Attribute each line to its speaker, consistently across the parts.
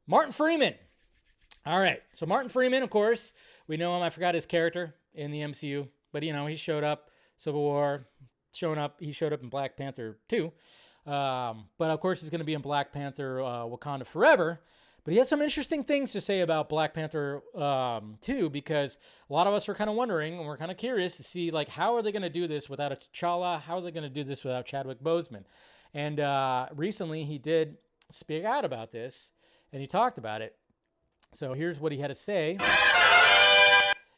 Speaker 1: Martin Freeman. All right. So Martin Freeman, of course, we know him. I forgot his character in the MCU, but he showed up Civil War, he showed up in Black Panther 2. But of course he's going to be in Black Panther Wakanda Forever. But he has some interesting things to say about Black Panther 2, because a lot of us are kind of wondering, and we're kind of curious to see, like, how are they going to do this without a T'Challa? How are they going to do this without Chadwick Boseman? And recently he did speak out about this, and he talked about it. So here's what he had to say.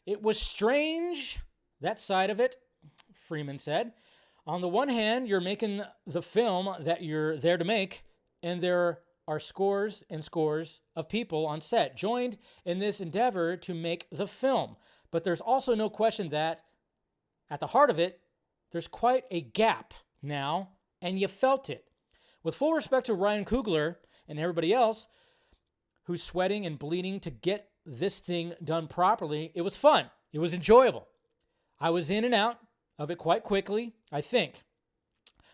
Speaker 1: It was strange, that side of it, Freeman said. On the one hand, you're making the film that you're there to make, and there are scores and scores of people on set joined in this endeavor to make the film. But there's also no question that at the heart of it, there's quite a gap now, and you felt it. With full respect to Ryan Coogler and everybody else who's sweating and bleeding to get this thing done properly, it was fun. It was enjoyable. I was in and out of it quite quickly, I think.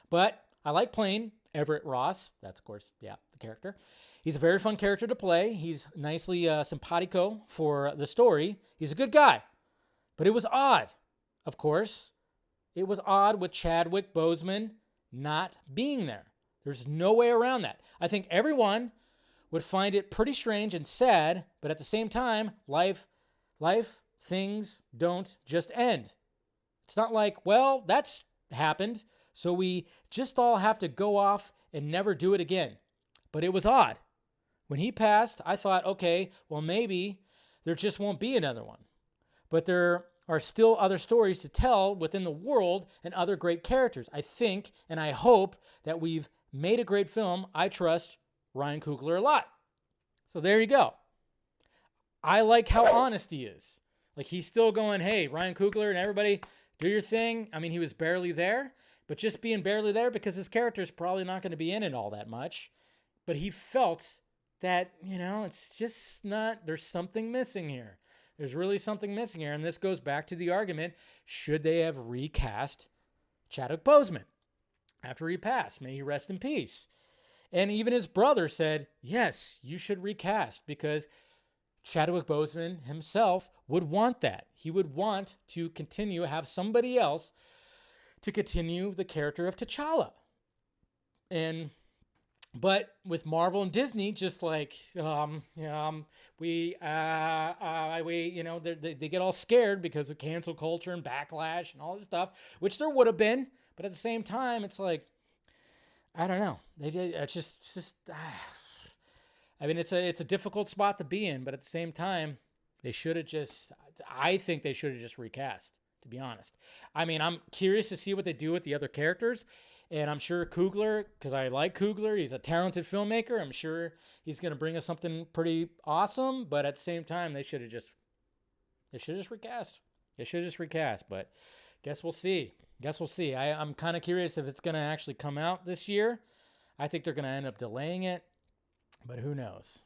Speaker 1: But I like playing Everett Ross. That's, of course, the character. He's a very fun character to play. He's nicely simpatico for the story. He's a good guy. But it was odd, of course. It was odd with Chadwick Boseman not being there. There's no way around that. I think everyone would find it pretty strange and sad, but at the same time, life, things don't just end. It's not like, well, that's happened, so we just all have to go off and never do it again. But it was odd. When he passed, I thought, okay, well, maybe there just won't be another one. But there are still other stories to tell within the world and other great characters. I think and I hope that we've made a great film. I trust Ryan Coogler a lot. So there you go. I like how honest he is. Like, he's still going, hey, Ryan Coogler and everybody, do your thing. I mean, he was barely there, but just being barely there because his character is probably not going to be in it all that much. But he felt that, it's just not, there's something missing here. There's really something missing here. And this goes back to the argument, should they have recast Chadwick Boseman after he passed? May he rest in peace. And even his brother said, yes, you should recast, because Chadwick Boseman himself would want that. He would want to have somebody else to continue the character of T'Challa. But with Marvel and Disney, just like, they get all scared because of cancel culture and backlash and all this stuff, which there would have been. But at the same time, it's like, I don't know. It's a difficult spot to be in, but at the same time, I think they should have just recast, to be honest. I mean, I'm curious to see what they do with the other characters, and I'm sure Coogler, because I like Coogler, he's a talented filmmaker. I'm sure he's going to bring us something pretty awesome, but at the same time, they should have just recast. They should have just recast, but guess we'll see. I'm kind of curious if it's going to actually come out this year. I think they're going to end up delaying it, but who knows?